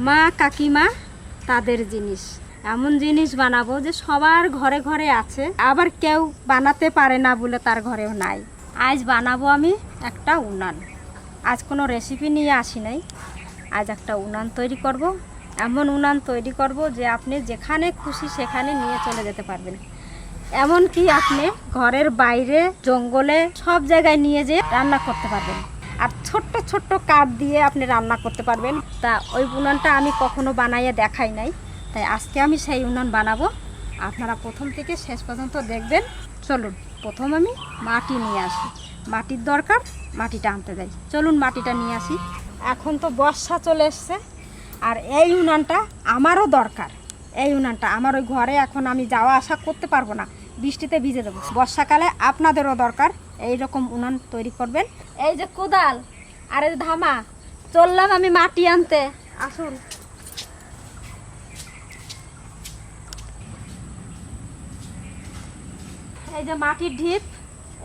মা কাকিমা তাদের জিনিস, এমন জিনিস বানাবো যে সবার ঘরে ঘরে আছে, আবার কেউ বানাতে পারে না বলে তার ঘরেও নাই। আজ বানাবো আমি একটা উনান। আজ কোনো রেসিপি নিয়ে আসি নাই, আজ একটা উনান তৈরি করব। এমন উনান তৈরি করব যে আপনি যেখানে খুশি সেখানে নিয়ে চলে যেতে পারবেন। এমন কি আপনি ঘরের বাইরে জঙ্গলে সব জায়গায় নিয়ে যেয়ে রান্না করতে পারবেন। আর ছোট্ট ছোট্ট কাঠ দিয়ে আপনি রান্না করতে পারবেন। তা ওই উনানটা আমি কখনো বানাইয়ে দেখাই নাই, তাই আজকে আমি সেই উনান বানাবো। আপনারা প্রথম থেকে শেষ পর্যন্ত দেখবেন। চলুন প্রথম আমি মাটি নিয়ে আসি, মাটির দরকার, মাটিটা আনতে যাই। চলুন মাটিটা নিয়ে আসি। এখন তো বর্ষা চলে এসছে, আর এই উনানটা আমারও দরকার। এই উনানটা আমার ওই ঘরে এখন আমি যাওয়া আসা করতে পারবো না, বৃষ্টিতে ভিজে দেবো। বর্ষাকালে আপনাদেরও দরকার এই রকম উনান তৈরি করবেন। এই যে কোদাল আর এই ধামা, চললাম আমি মাটি আনতে। আসুন। এই যে মাটির ঢিপ,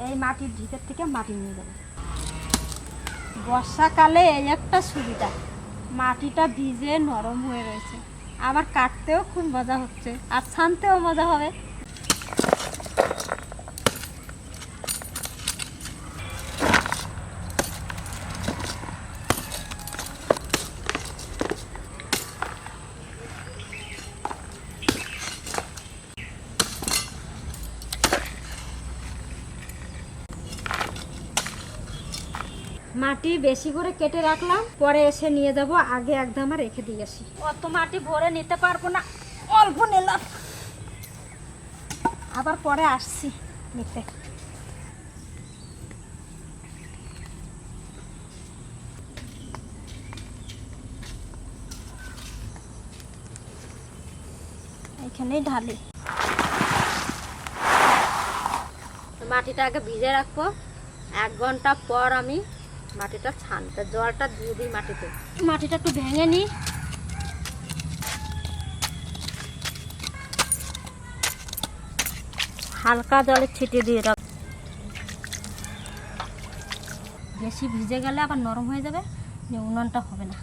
এই মাটির ঢিপের থেকে মাটি নিয়ে যাবো। বর্ষাকালে এই একটা সুবিধা, মাটিটা ভিজে নরম হয়ে রয়েছে, আবার কাটতেও খুব মজা হচ্ছে আর ছানতেও মজা হবে। মাটি বেশি করে কেটে রাখলাম, পরে এসে নিয়ে যাব। আগে একদম রেখে দিয়ে আসি, অত মাটি ভরে নিতে পারবো না, অল্প নিলাম, আবার পরে আসছি নিতে। এখানেই ঢালি। মাটিটা আগে ভিজে রাখবো, 1 ঘন্টা পর আমি মাটিটা ছানতে জলটা দিয়ে দিই মাটিতে। মাটিটা একটু ভেঙে নিই। হালকা জলে ছিটিয়ে দিয়ে রাখ, বেশি ভিজে গেলে আবার নরম হয়ে যাবে, উনানটা হবে না।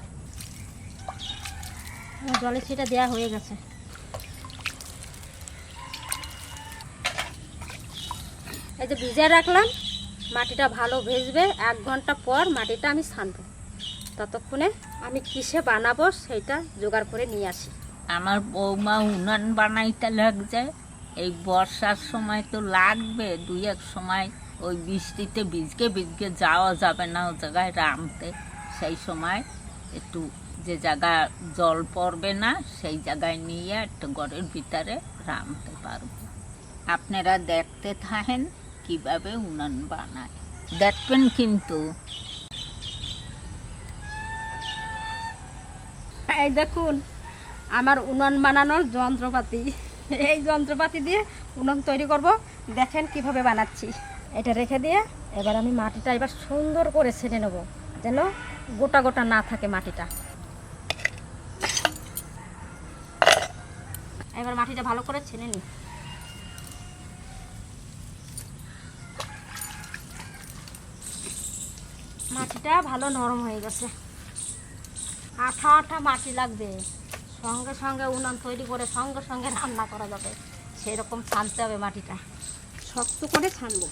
জলে ছিটা দেওয়া হয়ে গেছে। এই যে ভিজে রাখলাম, মাটিটা ভালো ভেজবে। 1 ঘন্টা পর মাটিটা আমি ছানবো। ততক্ষণে আমি কিসে বানাবো সেইটা জোগাড় করে নিয়ে আসি। আমার বৌমা উনান বানাইতে লাগছে। এই বর্ষার সময় তো লাগবে, 2-1 সময় ওই বৃষ্টিতে ভিজকে ভিজকে যাওয়া যাবে না ও জায়গায় রাঁধতে। সেই সময় একটু যে জায়গা জল পড়বে না সেই জায়গায় নিয়ে একটু ঘরের ভিতরে রাঁধতে পারবো। আপনারা দেখতে থাকেন কিভাবে উনান বানায়, দেখবেন কিন্তু। এই দেখুন আমার উনান বানানোর যন্ত্রপাতি। এই যন্ত্রপাতি দিয়ে উনান তৈরি করব। দেখেন কিভাবে বানাচ্ছি। এটা রেখে দিয়ে এবার আমি মাটিটা এবার সুন্দর করে ছেড়ে নেব, যেন গোটা গোটা না থাকে মাটিটা। এবার মাটিটা ভালো করে ছেড়ে নিই। মাটিটা ভালো নরম হয়ে গেছে, আঠা আঠা মাটি লাগবে। সঙ্গে সঙ্গে উনান তৈরি করে সঙ্গে সঙ্গে রান্না করা যাবে, সেই রকম ছানতে হবে। মাটিটা শক্ত করে ছানবো।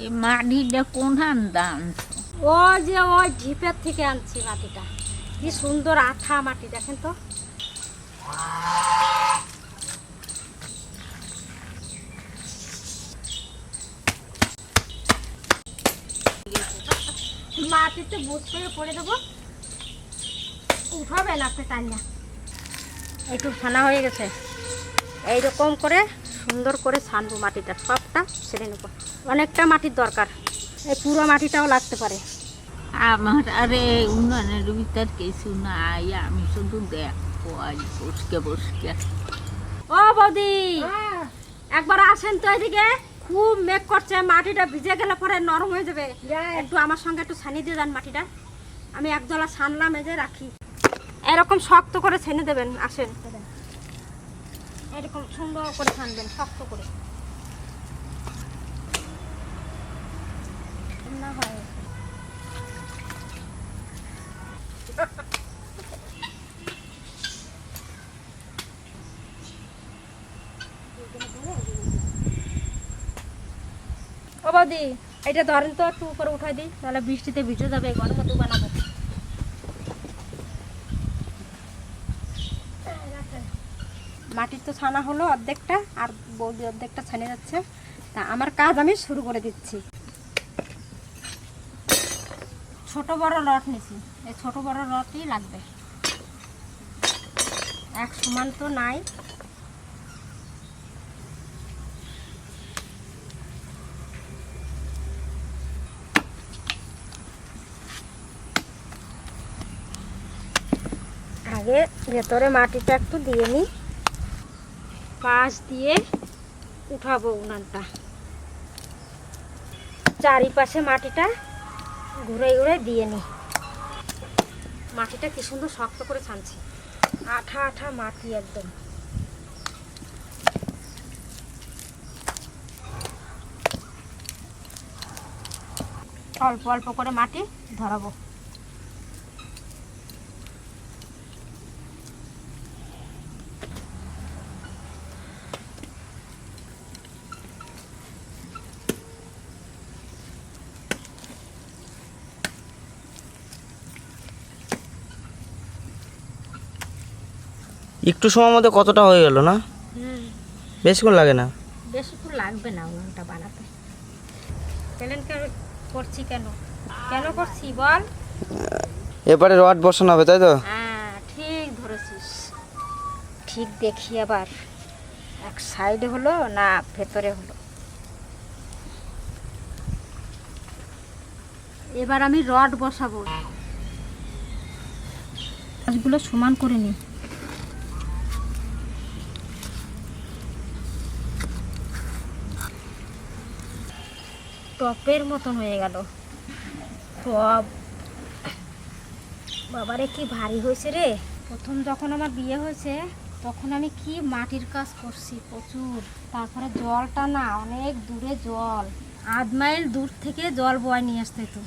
এই মাটিটা কোন দাম? ও যে ওই ঢিপের থেকে আনছি মাটিটা, কি সুন্দর আঠা মাটি, দেখেন তো। মাটিতে বুঝ করে পড়ে দেবো, উঠাবে না আপনি টান না। একটু ছানা হয়ে গেছে, এইরকম করে সুন্দর করে ছানবো। মাটিটা সবটা ছেড়ে নেবো, অনেকটা মাটির দরকার, এই পুরো মাটিটাও লাগতে পারে। আমার আরে উনানের ভিতর কিছু নাই, আমি শুধু দেখবো আজ বসকে বসকে। ও বৌদি, একবার আসেন তো এদিকে। খুব মেঘ করছে, মাটিটা ভিজে গেলে পরে নরম হয়ে যাবে। একটু আমার সঙ্গে একটু ছানি দিয়ে যান মাটিটা। আমি একজলা ছানলাম, এই যে রাখি। এরকম শক্ত করে ছেনে দেবেন। আসেন, এরকম সুন্দর করে ছানবেন, শক্ত করে। বৌদি এটা ধরেন তো, একটু উপরে উঠাই দিই, তাহলে বৃষ্টিতে ভিজে যাবে। ঘরের মতো বানাবো। মাটির তো ছানা হলো অর্ধেকটা, আর বৌদি অর্ধেকটা ছানে যাচ্ছে। তা আমার কাজ আমি শুরু করে দিচ্ছি। ছোট বড় রড নিছি, এই ছোট বড় রডই লাগবে, এক সমান তো নাই। আগে ভেতরে মাটিটা একটু দিয়ে নিই, পাশ দিয়ে উঠাবো উনানটা। চারিপাশে মাটিটা ঘুরে ঘুরে দিয়ে নিই। মাটিটা কি সুন্দর শক্ত করে ছানছি, আঠা আঠা মাটি একদম। অল্প অল্প করে মাটি ধরাবো। একটু সময় মধ্যে কতটা হয়ে গেল না? বেশিক্ষণ লাগে না? বেশিক্ষণ লাগবে না উনুনটা বানাতে। প্লেন করছি কেন, কেন করছি বল? এবারে রড বসানো হবে, তাই তো? হ্যাঁ ঠিক ধরেছিস। ঠিক দেখি আবার এক সাইডে হলো না ভেতরে হলো। এবার আমি রড বসাবো। কাজগুলো সমান করে নিই। টপের মতন হয়ে গেল টপ। বাবারে কি ভারী হয়েছে রে। প্রথম যখন আমার বিয়ে হয়েছে তখন আমি কি মাটির কাজ করছি প্রচুর। তারপরে জলটা না অনেক দূরে, জল 8 মাইল দূর থেকে জল বয়ে নিয়ে আসতে হতো।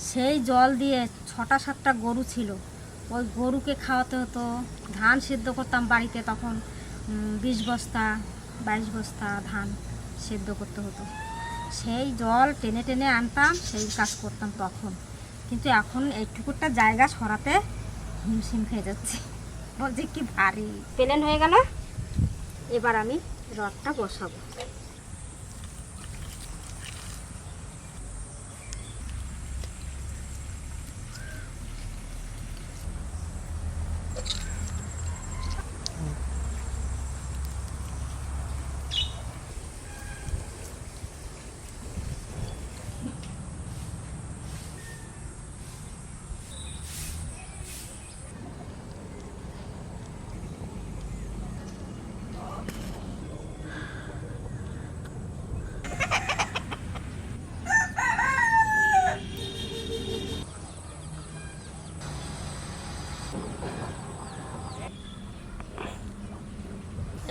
সেই জল দিয়ে 6টা-7টা গরু ছিল, ওই গরুকে খাওয়াতে হতো। ধান সেদ্ধ করতাম বাড়িতে, তখন 20 বস্তা 22 বস্তা ধান সেদ্ধ করতে হতো। সেই জল টেনে টেনে আনতাম, সেই কাজ করতাম তখন। কিন্তু এখন এইটুকুটা জায়গা সরাতে হিমশিম খেয়ে যাচ্ছি, বলছি কি ভারী। প্লেন হয়ে গেল, এবার আমি রডটা বসাবো।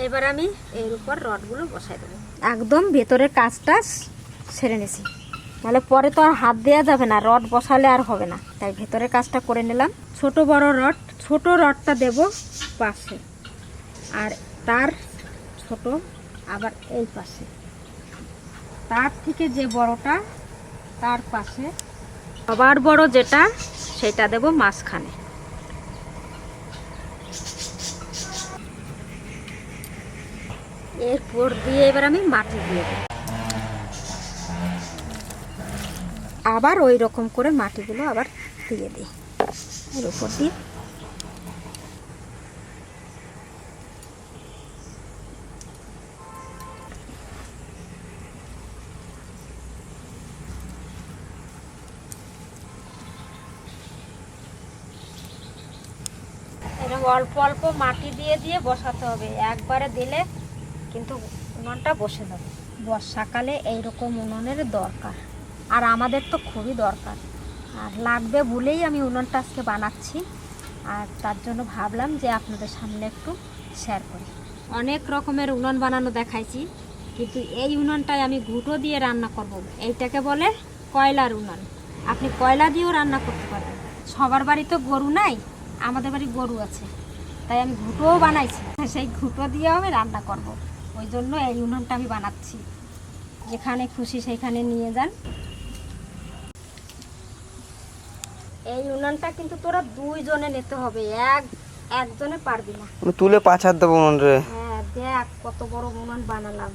এবার আমি এর উপর রডগুলো বসাই দেবো। একদম ভেতরের কাজটা সেরে নিছি, নাহলে পরে তো আর হাত দেওয়া যাবে না, রড বসালে আর হবে না। তাই ভেতরের কাজটা করে নিলাম। ছোট বড় রড, ছোট রডটা দেব পাশে, আর তার ছোট আবার এই পাশে, তার থেকে যে বড়টা তার পাশে, আবার বড় যেটা সেটা দেব মাঝখানে। এরপর দিয়ে এবার আমি মাটি দিয়ে দেব। আবার ওই রকম করে মাটিগুলো আবার দিয়ে দিই এর উপর দিয়ে। এরকম অল্প অল্প মাটি দিয়ে দিয়ে বসাতে হবে, একবারে দিলে কিন্তু উনুনটা বসে যাবে। বর্ষাকালে এইরকম উনুনের দরকার, আর আমাদের তো খুবই দরকার। আর লাগবে বলেই আমি উনুনটা আজকে বানাচ্ছি, আর তার জন্য ভাবলাম যে আপনাদের সামনে একটু শেয়ার করি। অনেক রকমের উনুন বানানো দেখাইছি, কিন্তু এই উনুনটাই আমি ঘুঁটো দিয়ে রান্না করব। এইটাকে বলে কয়লার উনুন। আপনি কয়লা দিয়েও রান্না করতে পারবেন। সবার বাড়ি তো গরু নাই, আমাদের বাড়ি গরু আছে, তাই আমি ঘুঁটোও বানাইছি। সেই ঘুঁটো দিয়েও আমি রান্না করব, ওই জন্য এই উনুনটা আমি বানাচ্ছি। যেখানে খুশি সেখানে নিয়ে যান। এই উনানটা কিন্তু তোরা 2 জনে নিতে হবে, একজনে পারবি না। তুলে 5 হাত দেবো রে। হ্যাঁ দেখ কত বড় উনান বানালাম,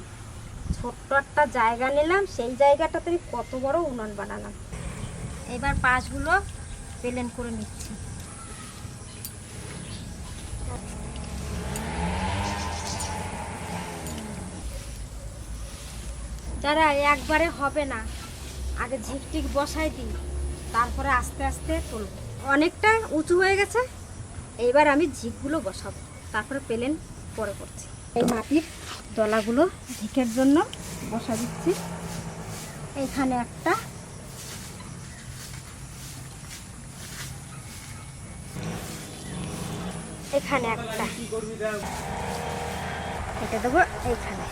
ছোট্ট একটা জায়গা নিলাম, সেই জায়গাটাতে কত বড় উনান বানালাম। এবার পাশগুলো প্লেন করে নিচ্ছি। যারা একবারে হবে না, আগে ঝিকটিক বসাই দিই, তারপরে আস্তে আস্তে তুলব। অনেকটা উঁচু হয়ে গেছে, এইবার আমি ঝিকগুলো বসাবো, তারপরে প্লেন পরে করছি। এই মাটির দলাগুলো ঝিকের জন্য বসা দিচ্ছি। এইখানে একটা, এখানে একটা এটা দেবো এইখানে।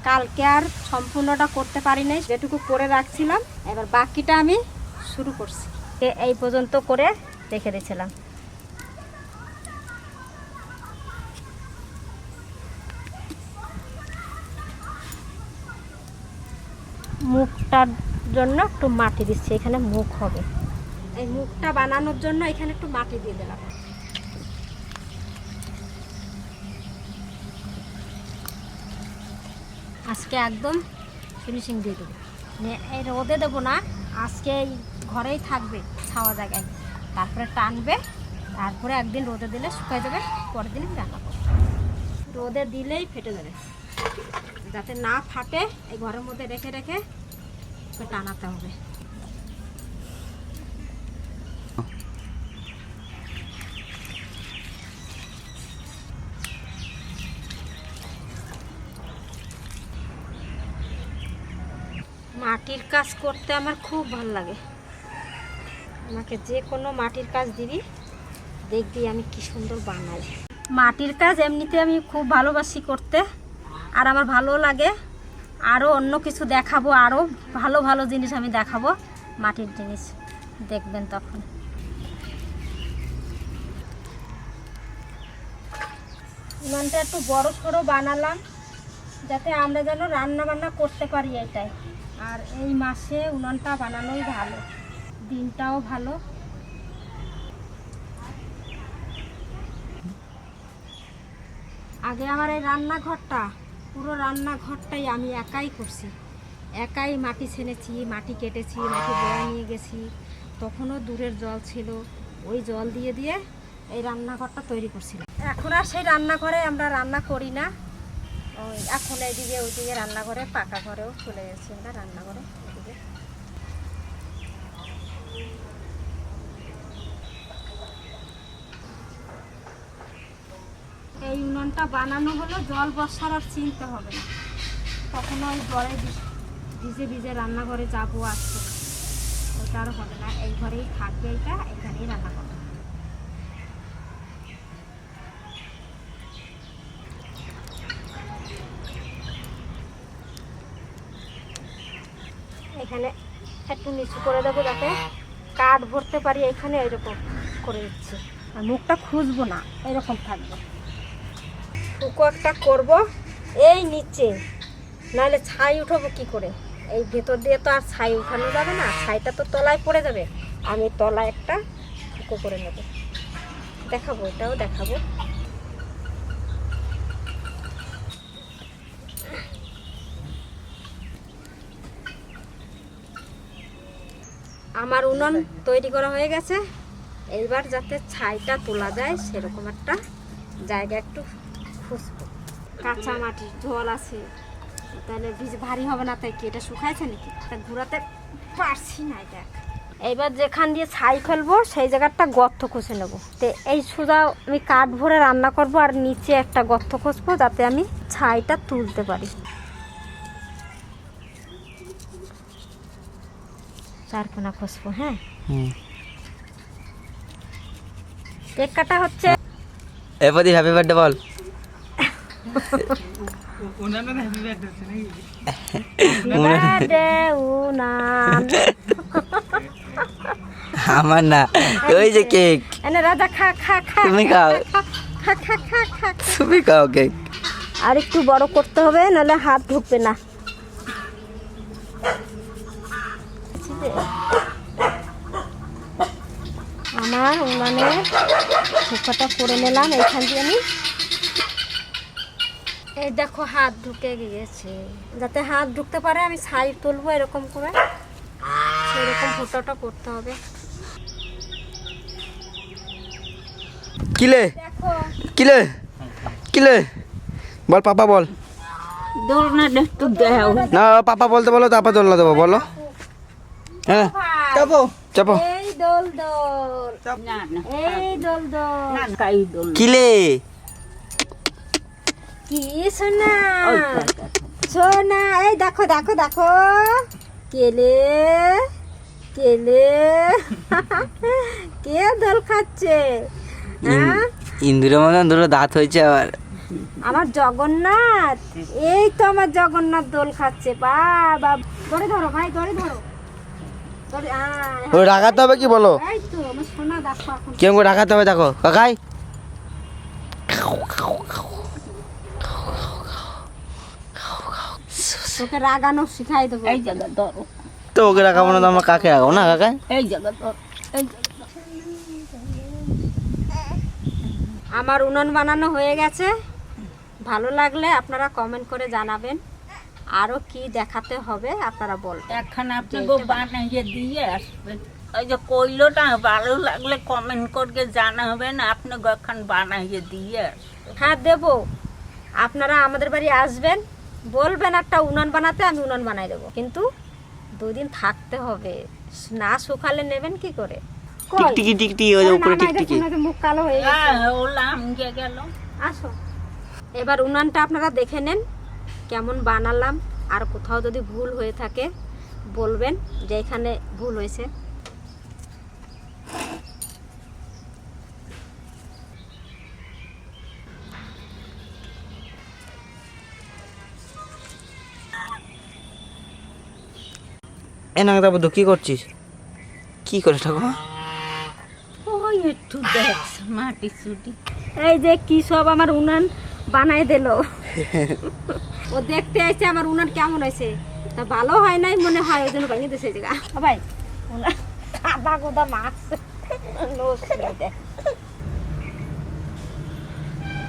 কালকে আর সম্পূর্ণটা করতে পারি নাই, যেটুকু করে রাখছিলাম, এবার বাকিটা আমি শুরু করছি। এই পর্যন্ত করে রেখে দিয়েছিলাম। মুখটার জন্য একটু মাটি দিচ্ছি, এখানে মুখ হবে। এই মুখটা বানানোর জন্য এখানে একটু মাটি দিয়ে দিলাম। আজকে একদম ফিনিশিং দিয়ে দেবো, এই রোদে দেবো না, আজকে এই ঘরেই থাকবে ছাওয়া জায়গায়, তারপরে টানবে, তারপরে একদিন রোদে দিলে শুকাই যাবে, পরের দিন রান্না করবো। রোদে দিলেই ফেটে যাবে, যাতে না ফাটে এই ঘরের মধ্যে রেখে রেখে টানাতে হবে। মাটির কাজ করতে আমার খুব ভালো লাগে। আমাকে যে কোনো মাটির কাজ দিবি, দেখবি আমি কি সুন্দর বানাই। মাটির কাজ এমনিতে আমি খুব ভালোবাসি করতে, আর আমার ভালো লাগে। আরও অন্য কিছু দেখাবো, আরও ভালো ভালো জিনিস আমি দেখাবো, মাটির জিনিস দেখবেন তখন। উনানটা একটু বড় সড়ো বানালাম, যাতে আমরা যেন রান্না বান্না করতে পারি এটাই। আর এই মাসে উনানটা বানানোই ভালো, দিনটাও ভালো। আগে আমার এই রান্নাঘরটা, পুরো রান্নাঘরটাই আমি একাই করছি, একাই মাটি ছেনেছি, মাটি কেটেছি, মাটি বয়া নিয়ে গেছি। তখনও দূরের জল ছিল, ওই জল দিয়ে দিয়ে এই রান্নাঘরটা তৈরি করছিলাম। এখন আর সেই রান্নাঘরে আমরা রান্না করি না, ওই এখন এইদিকে ওইদিকে রান্নাঘরে, পাকা ঘরেও চলে গেছি আমরা রান্নাঘরে। ওইদিকে এই উনানটা বানানো হলো জল বসার আর চিনতে হবে না, তখন ওই জলে ভিজে ভিজে রান্নাঘরে যাবো আসবো, ওইটা আর হবে না, এই ঘরেই থাকবে, এইটা এখানেই রান্না করবো। এখানে একটু নিচু করে দেবো যাতে কাঠ ভরতে পারি, এখানে এরকম করে দিচ্ছি। আর মুখটা খুঁজবো না, এরকম থাকবে। টুকু একটা করবো এই নিচে, নাহলে ছাই উঠাবো কি করে? এই ভেতর দিয়ে তো আর ছাই উঠানো যাবে না, ছাইটা তো তলায় পড়ে যাবে। আমি তলায় একটা টুকু করে নেব, দেখাবো, এটাও দেখাবো। আমার উনুন তৈরি করা হয়ে গেছে, এইবার যাতে ছাইটা তোলা যায় সেরকম একটা জায়গা একটু খুঁজবো। কাঁচা মাটির জল আছে, তাহলে ভারী হবে না, তাই কি এটা শুকাইছে নাকি? তা ঘুরাতে পারছি না। দেখ এইবার যেখান দিয়ে ছাই ফেলবো সেই জায়গাটা গর্ত খুঁজে নেবো। তো এই সোজা আমি কাঠ ভরে রান্না করব, আর নিচে একটা গর্ত খুঁজবো যাতে আমি ছাইটা তুলতে পারি। চারকোনা খুঁজবো। হ্যাঁ, কেক কাটা হচ্ছে। এরপরই হ্যাপি বার্থডে বল। আমার না, ওই যে কেক। এনে রাজা খা খা খা, তুমি খাও। খা খা খা খা। তুমি খাও কেক। আর একটু বড় করতে হবে, নাহলে হাত ঢুকবে না। আমার উনানে শুকাটা করে নিলাম এইখান দিয়ে আমি। এই দেখো হাত ঢুকে গিয়েছে, যাতে হাত ঢুকতে পারে আমি ছাই তুলবো এরকম করে, সেরকম ফোটাটা করতে হবে। কিলে দেখো কিলে কিলে বল, পাপা বল। দোলনাটা একটু দেও। না পাপা বলতে বলো, তারপর দোলনা দেবো, বলো। হ্যাঁ চাপো চাপো। এই দোল দোল, না না এই দোল দোল। না কাই দোল। কিলে কি সোনা সোনা, এই দেখো দেখো দেখো, কেলে কেলে কে দোল খাচ্ছে? হ্যাঁ ইন্দুরের মতন দুটো দাঁত হয়েছে আবার। আমার জগন্নাথ, এই তো আমার জগন্নাথ দোল খাচ্ছে। বাবা ধরে ধরো ভাই, ধরে ধরো, ধরে ওই রাখাতে হবে কি বলো? এই তো আমার সোনা দেখো এখন। কেমন করে রাখাতে হবে দেখো কাকাই। তোকে রাগানো শিখাই দেবো। এই জায়গা ধরো, তো ওকে রাখাবো না তো আমরা কাকে রাখাবো না কাকাই? এই জায়গা ধরো, এই জায়গা। আমার উনান বানানো হয়ে গেছে। ভালো লাগলে আপনারা কমেন্ট করে জানাবেন, আরও কি দেখাতে হবে আপনারা বলবেন। এখন আপনাকে বানিয়ে দিয়ে আসবেন। ওই যে কইলোটা ভালো লাগলে কমেন্ট করে জানাবেন, আপনাকে এখন বানিয়ে দিয়ে আসবেন। হ্যাঁ দেবো, আপনারা আমাদের বাড়ি আসবেন, বলবেন একটা উনান বানাতে, আমি উনান বানাই দেবো, কিন্তু 2 দিন থাকতে হবে। না শুকালে নেবেন কি করে? কই? টিকটিকি টিকটিকি ওই যে উপরে না, না, এটা টিকটিকি। শোনা, মুখ কালো হয়ে গেছে। ওলাম গেল। আসো, এবার উনানটা আপনারা দেখে নেন কেমন বানালাম, আর কোথাও যদি ভুল হয়ে থাকে বলবেন যে এখানে ভুল হয়েছে। এ না তারপর তো কি করছিস? কি করে ঠাকুমা? ওই একটু দেখ মাটি চুটি। এই যে কি সব আমার উনান বানাই দিল। ও দেখতে আসছে আমার উনান কেমন হয়েছে, তা ভালো হয় নাই মনে হয়, ওই জন্য ভেঙে দিয়েছে জায়গা। ভাই উনান কাদা গোদা মাছ দেখ।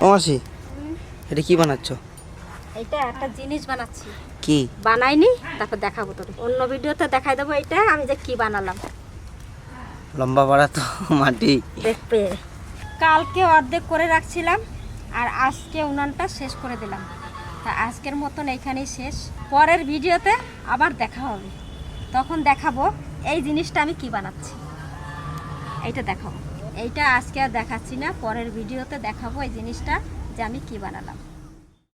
ও মাসি, এটা কি বানাচ্ছ? এইটা একটা জিনিস বানাচ্ছি, কি বানাইনি, তারপর দেখাবো তোর অন্য ভিডিওতে দেখাই দেবো এইটা আমি যে কি বানালাম। লম্বা পাড়া তো মাটি। দেখবে, কালকে অর্ধেক করে রাখছিলাম আর আজকে উনানটা শেষ করে দিলাম। তা আজকের মতন এইখানেই শেষ, পরের ভিডিওতে আবার দেখা হবে, তখন দেখাবো এই জিনিসটা আমি কি বানাচ্ছি, এইটা দেখাবো। এইটা আজকে আর দেখাচ্ছি না, পরের ভিডিওতে দেখাবো এই জিনিসটা যে আমি কি বানালাম।